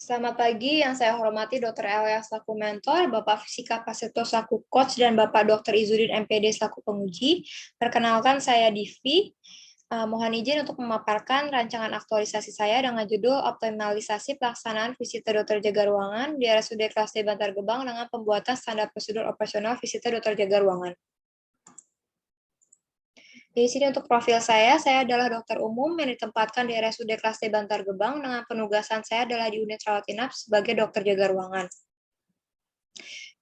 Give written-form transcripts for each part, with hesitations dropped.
Selamat pagi, yang saya hormati Dr. Elia selaku mentor, Bapak Fisika Prasetyo selaku coach, dan Bapak Dr. Izudin MPD selaku penguji. Perkenalkan saya Divi. Mohon izin untuk memaparkan rancangan aktualisasi saya dengan judul Optimalisasi Pelaksanaan Visita Dokter Jaga Ruangan di RSUD Kelas D Bantar Gebang dengan pembuatan standar prosedur operasional visita dokter jaga ruangan. Di sini untuk profil saya adalah dokter umum yang ditempatkan di RSUD Kelas D Bantar Gebang dengan penugasan saya adalah di unit rawat inap sebagai dokter jaga ruangan.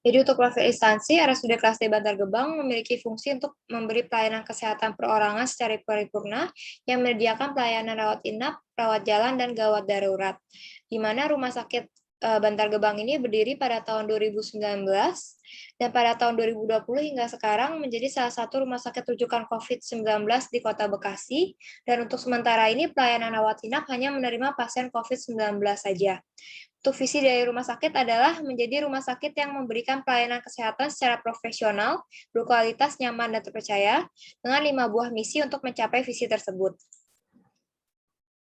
Jadi untuk profil instansi, RSUD Kelas D Bantar Gebang memiliki fungsi untuk memberi pelayanan kesehatan perorangan secara paripurna yang menyediakan pelayanan rawat inap, rawat jalan, dan gawat darurat. Di mana Rumah Sakit Bantar Gebang ini berdiri pada tahun 2019 dan pada tahun 2020 hingga sekarang menjadi salah satu rumah sakit rujukan COVID-19 di Kota Bekasi, dan untuk sementara ini pelayanan rawat inap hanya menerima pasien COVID-19 saja. Untuk visi dari rumah sakit adalah menjadi rumah sakit yang memberikan pelayanan kesehatan secara profesional, berkualitas, nyaman, dan terpercaya, dengan 5 buah misi untuk mencapai visi tersebut.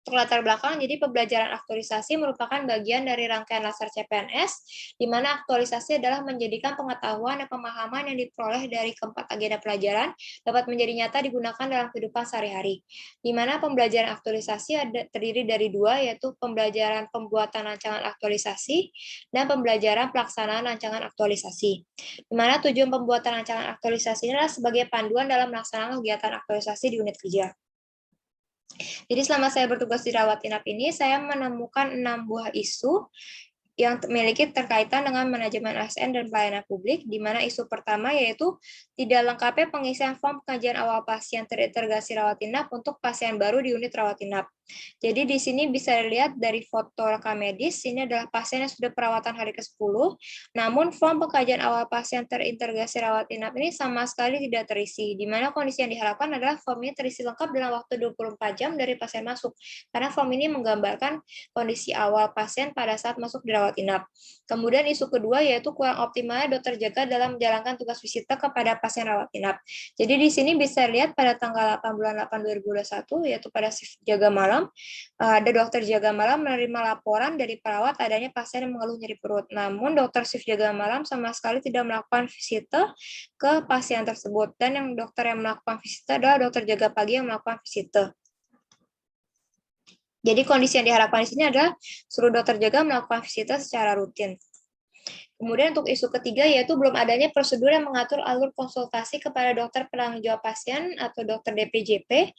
Untuk latar belakang, jadi pembelajaran aktualisasi merupakan bagian dari rangkaian laser CPNS, di mana aktualisasi adalah menjadikan pengetahuan dan pemahaman yang diperoleh dari keempat agenda pelajaran dapat menjadi nyata digunakan dalam kehidupan sehari-hari. Di mana pembelajaran aktualisasi terdiri dari dua, yaitu pembelajaran pembuatan rancangan aktualisasi dan pembelajaran pelaksanaan rancangan aktualisasi. Di mana tujuan pembuatan rancangan aktualisasi adalah sebagai panduan dalam melaksanakan kegiatan aktualisasi di unit kerja. Jadi selama saya bertugas di rawat inap ini, saya menemukan 6 buah isu yang memiliki terkaitan dengan manajemen ASN dan pelayanan publik, di mana isu pertama yaitu tidak lengkapnya pengisian form pengajian awal pasien terintegrasi rawat inap untuk pasien baru di unit rawat inap. Jadi di sini bisa dilihat dari foto rekam medis, ini adalah pasien yang sudah perawatan hari ke-10, namun form pengkajian awal pasien terintegrasi rawat inap ini sama sekali tidak terisi, di mana kondisi yang diharapkan adalah form ini terisi lengkap dalam waktu 24 jam dari pasien masuk, karena form ini menggambarkan kondisi awal pasien pada saat masuk di rawat inap. Kemudian isu kedua yaitu kurang optimalnya dokter jaga dalam menjalankan tugas visita kepada pasien rawat inap. Jadi di sini bisa lihat pada tanggal 8 bulan 8 2021 yaitu pada shift jaga malam, ada dokter jaga malam menerima laporan dari perawat adanya pasien yang mengeluh nyeri perut. Namun dokter shift jaga malam sama sekali tidak melakukan visita ke pasien tersebut, dan yang dokter yang melakukan visita adalah dokter jaga pagi yang melakukan visita. Jadi kondisi yang diharapkan di sini adalah seluruh dokter jaga melakukan visita secara rutin. Kemudian untuk isu ketiga yaitu belum adanya prosedur yang mengatur alur konsultasi kepada dokter penanggung jawab pasien atau dokter DPJP,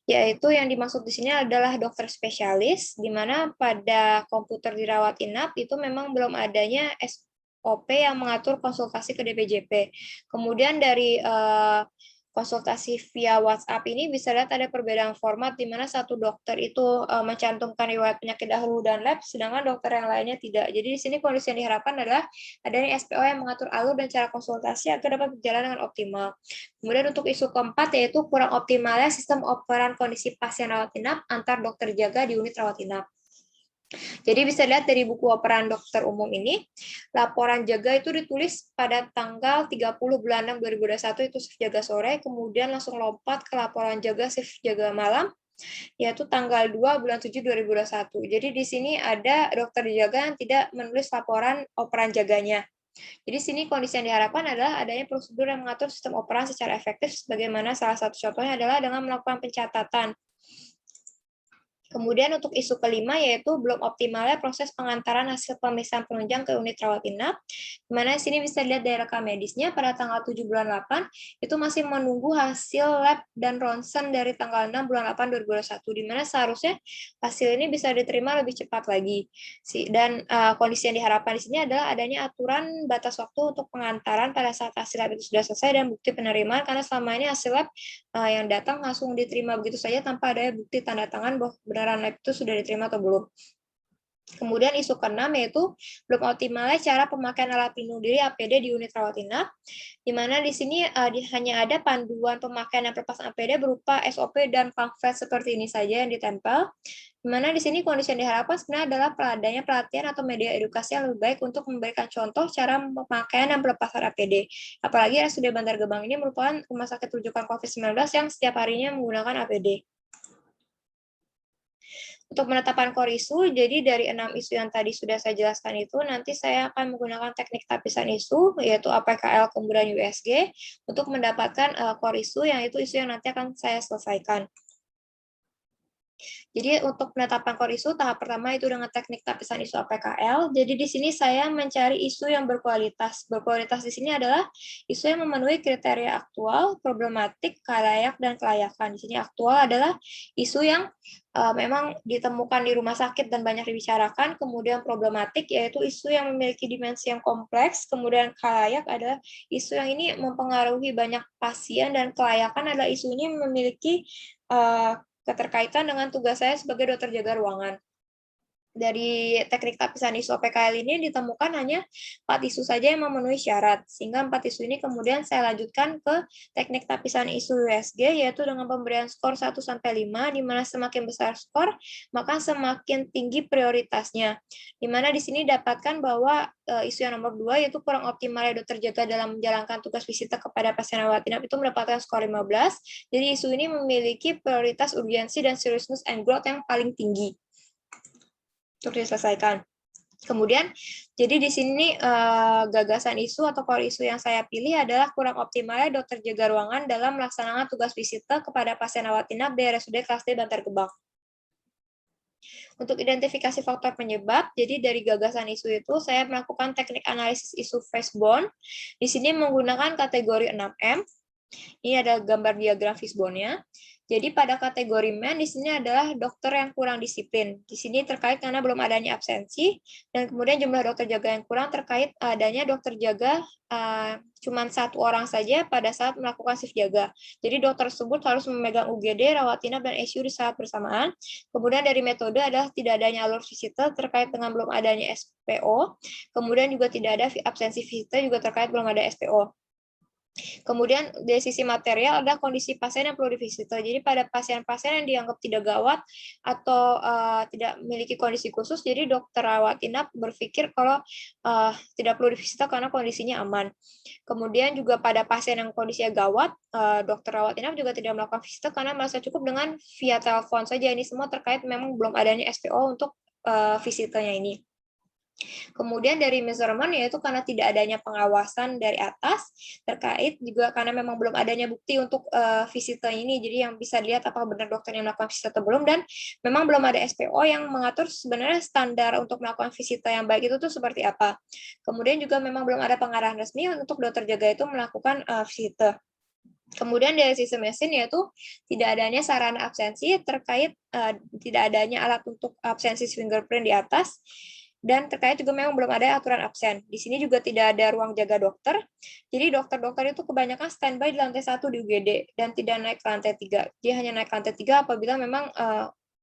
yaitu yang dimaksud di sini adalah dokter spesialis, di mana pada komputer dirawat inap itu memang belum adanya SOP yang mengatur konsultasi ke DPJP. Kemudian dari konsultasi via WhatsApp ini bisa lihat ada perbedaan format di mana satu dokter itu mencantumkan riwayat penyakit dahulu dan lab, sedangkan dokter yang lainnya tidak. Jadi di sini kondisi yang diharapkan adalah adanya SPO yang mengatur alur dan cara konsultasi agar dapat berjalan dengan optimal. Kemudian untuk isu keempat yaitu kurang optimalnya sistem operan kondisi pasien rawat inap antar dokter jaga di unit rawat inap. Jadi bisa lihat dari buku operan dokter umum ini, laporan jaga itu ditulis pada tanggal 30 bulan 6 2021 itu shift jaga sore, kemudian langsung lompat ke laporan jaga shift jaga malam, yaitu tanggal 2 bulan 7 2021. Jadi di sini ada dokter jaga yang tidak menulis laporan operan jaganya. Jadi sini kondisi yang diharapkan adalah adanya prosedur yang mengatur sistem operan secara efektif, sebagaimana salah satu contohnya adalah dengan melakukan pencatatan. Kemudian untuk isu kelima yaitu belum optimalnya proses pengantaran hasil pemeriksaan penunjang ke unit rawat inap, di mana sini bisa dilihat dari rekam medisnya pada tanggal 7 bulan 8 itu masih menunggu hasil lab dan ronsen dari tanggal 6 bulan 8 2021, di mana seharusnya hasil ini bisa diterima lebih cepat lagi. Dan kondisi yang diharapkan di sini adalah adanya aturan batas waktu untuk pengantaran pada saat hasil lab itu sudah selesai dan bukti penerimaan, karena selama ini hasil lab yang datang langsung diterima begitu saja tanpa ada bukti tanda tangan bahwa benaran lab itu sudah diterima atau belum. Kemudian isu ke-6 yaitu belum optimalnya cara pemakaian alat pelindung diri APD di unit rawat inap, di mana di sini hanya ada panduan pemakaian dan pelepasan APD berupa SOP dan pamflet seperti ini saja yang ditempel, di mana di sini kondisi yang diharapkan sebenarnya adalah adanya pelatihan atau media edukasi yang lebih baik untuk memberikan contoh cara pemakaian dan pelepasan APD. Apalagi RSUD Bantar Gebang ini merupakan rumah sakit rujukan COVID-19 yang setiap harinya menggunakan APD. Untuk penetapan core isu, jadi dari 6 isu yang tadi sudah saya jelaskan itu, nanti saya akan menggunakan teknik tapisan isu, yaitu APKL kemudian USG, untuk mendapatkan core isu, yang itu isu yang nanti akan saya selesaikan. Jadi untuk penetapan core isu, tahap pertama itu dengan teknik tapisan isu APKL. Jadi di sini saya mencari isu yang berkualitas. Berkualitas di sini adalah isu yang memenuhi kriteria aktual, problematik, layak, dan kelayakan. Di sini aktual adalah isu yang memang ditemukan di rumah sakit dan banyak dibicarakan. Kemudian problematik yaitu isu yang memiliki dimensi yang kompleks. Kemudian layak adalah isu yang ini mempengaruhi banyak pasien, dan kelayakan adalah isu ini memiliki keterkaitan dengan tugas saya sebagai dokter jaga ruangan. Dari teknik tapisan isu OPKL ini ditemukan hanya 4 isu saja yang memenuhi syarat, sehingga 4 isu ini kemudian saya lanjutkan ke teknik tapisan isu USG, yaitu dengan pemberian skor 1-5, di mana semakin besar skor, maka semakin tinggi prioritasnya. Di mana di sini dapatkan bahwa isu yang nomor 2, yaitu kurang optimal dokter jaga dalam menjalankan tugas visita kepada pasien rawat inap, itu mendapatkan skor 15. Jadi isu ini memiliki prioritas urgensi dan seriousness and growth yang paling tinggi untuk diselesaikan. Kemudian, jadi di sini gagasan isu atau core isu yang saya pilih adalah kurang optimalnya dokter jaga ruangan dalam melaksanakan tugas visita kepada pasien rawat inap di RSUD kelas D Bantar Gebang. Untuk identifikasi faktor penyebab, jadi dari gagasan isu itu saya melakukan teknik analisis isu Fishbone. Di sini menggunakan kategori 6M. Ini ada gambar diagram Fishbone-nya. Jadi pada kategori men di sini adalah dokter yang kurang disiplin. Di sini terkait karena belum adanya absensi, dan kemudian jumlah dokter jaga yang kurang terkait adanya dokter jaga cuma 1 orang saja pada saat melakukan shift jaga. Jadi dokter tersebut harus memegang UGD, rawat inap, dan ICU di saat bersamaan. Kemudian dari metode adalah tidak adanya alur visita terkait dengan belum adanya SPO. Kemudian juga tidak ada absensi visita juga terkait belum ada SPO. Kemudian dari sisi material ada kondisi pasien yang perlu divisita. Jadi pada pasien-pasien yang dianggap tidak gawat atau tidak memiliki kondisi khusus, jadi dokter rawat inap berpikir kalau tidak perlu divisita karena kondisinya aman. Kemudian juga pada pasien yang kondisinya gawat, dokter rawat inap juga tidak melakukan visita karena merasa cukup dengan via telepon saja. Ini semua terkait memang belum adanya SPO untuk visitanya ini. Kemudian dari measurement, yaitu karena tidak adanya pengawasan dari atas, terkait juga karena memang belum adanya bukti untuk visita ini, jadi yang bisa dilihat apakah benar dokter yang melakukan visita atau belum, dan memang belum ada SPO yang mengatur sebenarnya standar untuk melakukan visita yang baik itu tuh seperti apa. Kemudian juga memang belum ada pengarahan resmi untuk dokter jaga itu melakukan visita. Kemudian dari sisi mesin, yaitu tidak adanya sarana absensi terkait tidak adanya alat untuk absensi fingerprint di atas, dan terkait juga memang belum ada aturan absen. Di sini juga tidak ada ruang jaga dokter, jadi dokter-dokter itu kebanyakan standby di lantai 1 di UGD, dan tidak naik ke lantai 3. Dia hanya naik ke lantai 3 apabila memang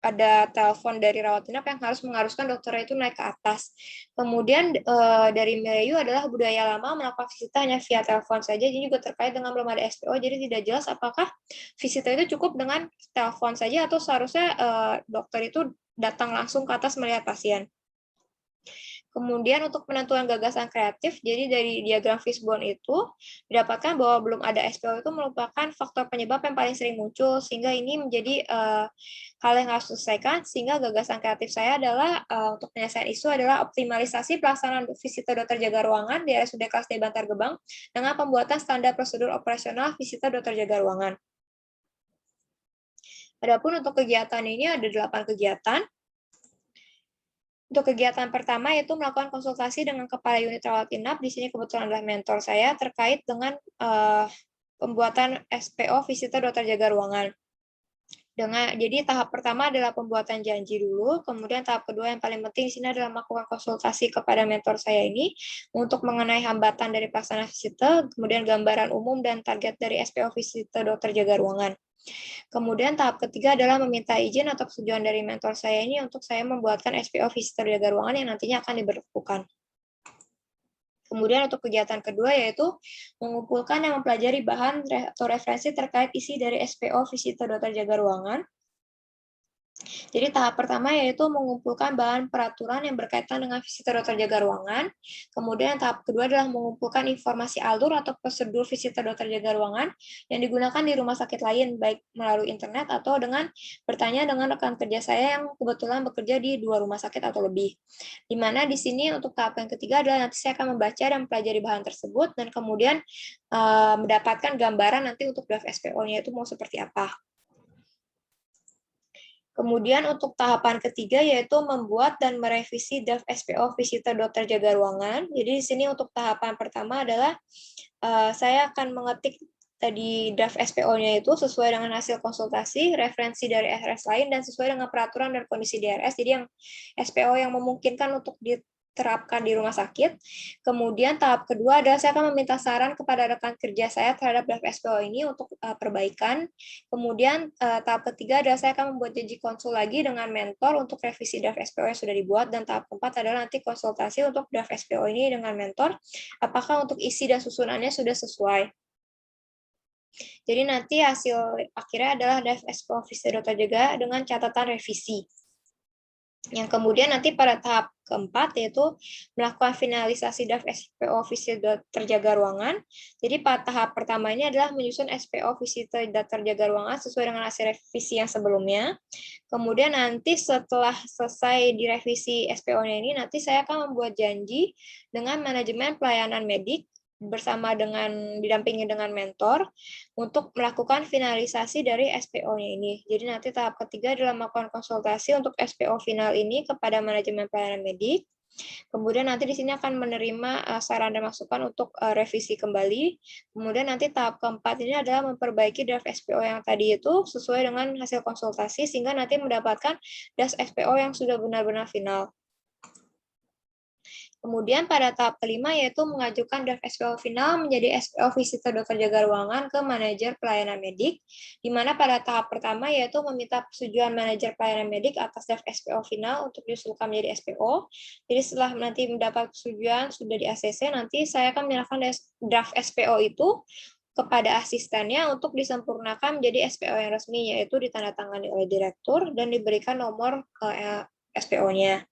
ada telepon dari rawat inap yang harus mengharuskan dokter itu naik ke atas. Kemudian dari Melayu adalah budaya lama melakukan visita hanya via telepon saja, jadi juga terkait dengan belum ada SPO, jadi tidak jelas apakah visita itu cukup dengan telepon saja atau seharusnya dokter itu datang langsung ke atas melihat pasien. Kemudian untuk penentuan gagasan kreatif, jadi dari diagram Fishbone itu didapatkan bahwa belum ada SPO itu merupakan faktor penyebab yang paling sering muncul, sehingga ini menjadi hal yang harus diselesaikan, sehingga gagasan kreatif saya adalah untuk penyelesaian isu adalah optimalisasi pelaksanaan visita dokter jaga ruangan di RSUD kelas D Bantar Gebang dengan pembuatan standar prosedur operasional visita dokter jaga ruangan. Adapun untuk kegiatan ini ada 8 kegiatan. Untuk kegiatan pertama yaitu melakukan konsultasi dengan kepala unit rawat inap. Di sini kebetulan adalah mentor saya terkait dengan pembuatan SPO visita dokter jaga ruangan. Jadi tahap pertama adalah pembuatan janji dulu, kemudian tahap kedua yang paling penting di sini adalah melakukan konsultasi kepada mentor saya ini untuk mengenai hambatan dari pelaksanaan visita, kemudian gambaran umum dan target dari SPO visita dokter jaga ruangan. Kemudian tahap ketiga adalah meminta izin atau persetujuan dari mentor saya ini untuk saya membuatkan SPO visitor jaga ruangan yang nantinya akan diberlakukan. Kemudian untuk kegiatan kedua yaitu mengumpulkan dan mempelajari bahan atau referensi terkait isi dari SPO visitor dokter jaga ruangan. Jadi tahap pertama yaitu mengumpulkan bahan peraturan yang berkaitan dengan visitor dokter jaga ruangan. Kemudian tahap kedua adalah mengumpulkan informasi alur atau prosedur visitor dokter jaga ruangan yang digunakan di rumah sakit lain, baik melalui internet atau dengan bertanya dengan rekan kerja saya yang kebetulan bekerja di 2 rumah sakit atau lebih. Di mana di sini untuk tahap yang ketiga adalah nanti saya akan membaca dan mempelajari bahan tersebut dan kemudian mendapatkan gambaran nanti untuk draft SPO-nya itu mau seperti apa. Kemudian untuk tahapan ketiga yaitu membuat dan merevisi draft SPO visitor dokter jaga ruangan. Jadi di sini untuk tahapan pertama adalah saya akan mengetik tadi draft SPO-nya itu sesuai dengan hasil konsultasi, referensi dari RS lain, dan sesuai dengan peraturan dan kondisi DRS. Jadi yang SPO yang memungkinkan untuk diterapkan di rumah sakit. Kemudian tahap kedua adalah saya akan meminta saran kepada rekan kerja saya terhadap draft SPO ini untuk perbaikan. Kemudian tahap ketiga adalah saya akan membuat janji konsul lagi dengan mentor untuk revisi draft SPO yang sudah dibuat, dan tahap keempat adalah nanti konsultasi untuk draft SPO ini dengan mentor, apakah untuk isi dan susunannya sudah sesuai. Jadi nanti hasil akhirnya adalah draft SPO visi dokter jaga dengan catatan revisi. Yang kemudian nanti pada tahap keempat yaitu melakukan finalisasi draft SPO visi terjaga ruangan. Jadi pada tahap pertama ini adalah menyusun SPO visi terjaga ruangan sesuai dengan hasil revisi yang sebelumnya. Kemudian nanti setelah selesai direvisi SPO-nya ini, nanti saya akan membuat janji dengan manajemen pelayanan medik bersama dengan didampingi dengan mentor untuk melakukan finalisasi dari SPO-nya ini. Jadi nanti tahap ketiga adalah melakukan konsultasi untuk SPO final ini kepada manajemen pelayanan medik. Kemudian nanti di sini akan menerima saran dan masukan untuk revisi kembali. Kemudian nanti tahap keempat ini adalah memperbaiki draft SPO yang tadi itu sesuai dengan hasil konsultasi sehingga nanti mendapatkan draft SPO yang sudah benar-benar final. Kemudian pada tahap kelima yaitu mengajukan draft SPO final menjadi SPO visitor dokter jaga ruangan ke manajer pelayanan medik, di mana pada tahap pertama yaitu meminta persetujuan manajer pelayanan medik atas draft SPO final untuk diusulkan menjadi SPO. Jadi setelah nanti mendapat persetujuan sudah di ACC, nanti saya akan menyerahkan draft SPO itu kepada asistennya untuk disempurnakan menjadi SPO yang resmi, yaitu ditandatangani oleh direktur dan diberikan nomor SPO-nya.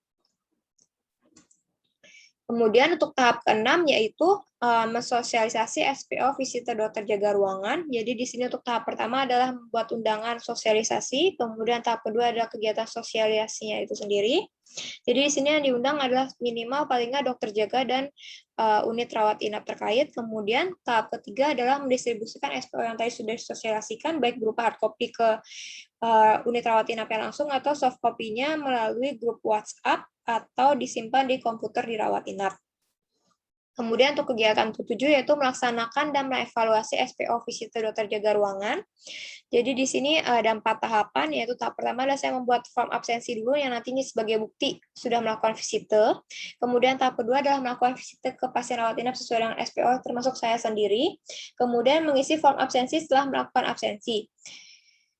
Kemudian untuk tahap keenam yaitu mensosialisasi SPO visitor dokter jaga ruangan. Jadi di sini untuk tahap pertama adalah membuat undangan sosialisasi, kemudian tahap kedua adalah kegiatan sosialisasinya itu sendiri. Jadi di sini yang diundang adalah minimal paling nggak dokter jaga dan unit rawat inap terkait. Kemudian tahap ketiga adalah mendistribusikan SPO yang tadi sudah disosialisasikan baik berupa hard copy ke unit rawat inapnya langsung atau soft copy-nya melalui grup WhatsApp atau disimpan di komputer di rawat inap. Kemudian untuk kegiatan ke-7 yaitu melaksanakan dan mengevaluasi SPO visitor dokter jaga ruangan. Jadi di sini ada 4 tahapan, yaitu tahap pertama adalah saya membuat form absensi dulu yang nantinya sebagai bukti sudah melakukan visite. Kemudian tahap kedua adalah melakukan visite ke pasien rawat inap sesuai dengan SPO termasuk saya sendiri. Kemudian mengisi form absensi setelah melakukan absensi.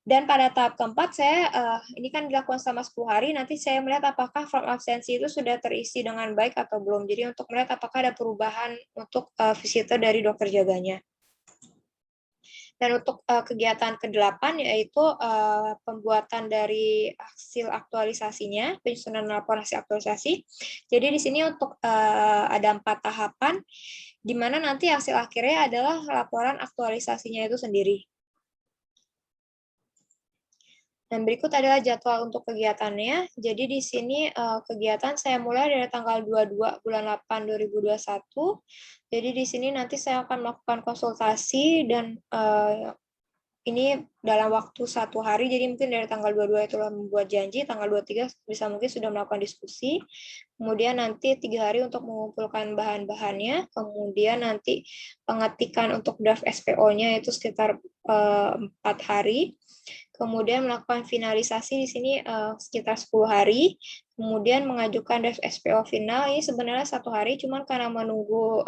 Dan pada tahap keempat, saya ini kan dilakukan selama 10 hari, nanti saya melihat apakah form absensi itu sudah terisi dengan baik atau belum. Jadi untuk melihat apakah ada perubahan untuk visitor dari dokter jaganya. Dan untuk kegiatan ke-8 yaitu pembuatan dari hasil aktualisasinya, penyusunan laporan hasil aktualisasi. Jadi di sini untuk ada 4 tahapan, di mana nanti hasil akhirnya adalah laporan aktualisasinya itu sendiri. Dan berikut adalah jadwal untuk kegiatannya. Jadi di sini kegiatan saya mulai dari tanggal 22 bulan 8 2021. Jadi di sini nanti saya akan melakukan konsultasi dan ini dalam waktu 1 hari, jadi mungkin dari tanggal 22 itulah membuat janji, tanggal 23 bisa mungkin sudah melakukan diskusi, kemudian nanti 3 hari untuk mengumpulkan bahan-bahannya, kemudian nanti pengetikan untuk draft SPO-nya itu sekitar 4 hari, kemudian melakukan finalisasi di sini sekitar 10 hari, kemudian mengajukan draft SPO final, ini sebenarnya 1 hari, cuman karena menunggu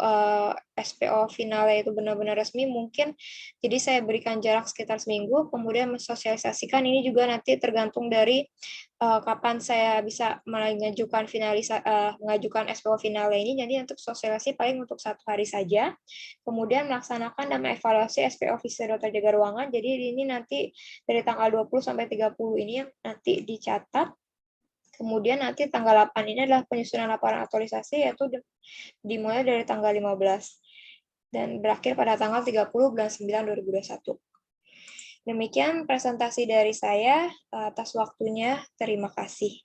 SPO finalnya itu benar-benar resmi, mungkin jadi saya berikan jarak sekitar seminggu, kemudian mensosialisasikan ini juga nanti tergantung dari kapan saya bisa mengajukan SPO finalnya ini. Jadi untuk sosialisasi paling untuk 1 hari saja. Kemudian melaksanakan dan mengevaluasi SPO visi Dr. Jaga Ruangan. Jadi ini nanti dari tanggal 20 sampai 30 ini yang nanti dicatat. Kemudian nanti tanggal 8 ini adalah penyusunan laporan aktualisasi, yaitu dimulai dari tanggal 15 dan berakhir pada tanggal 30 bulan 9 2021. Demikian presentasi dari saya. Atas waktunya, terima kasih.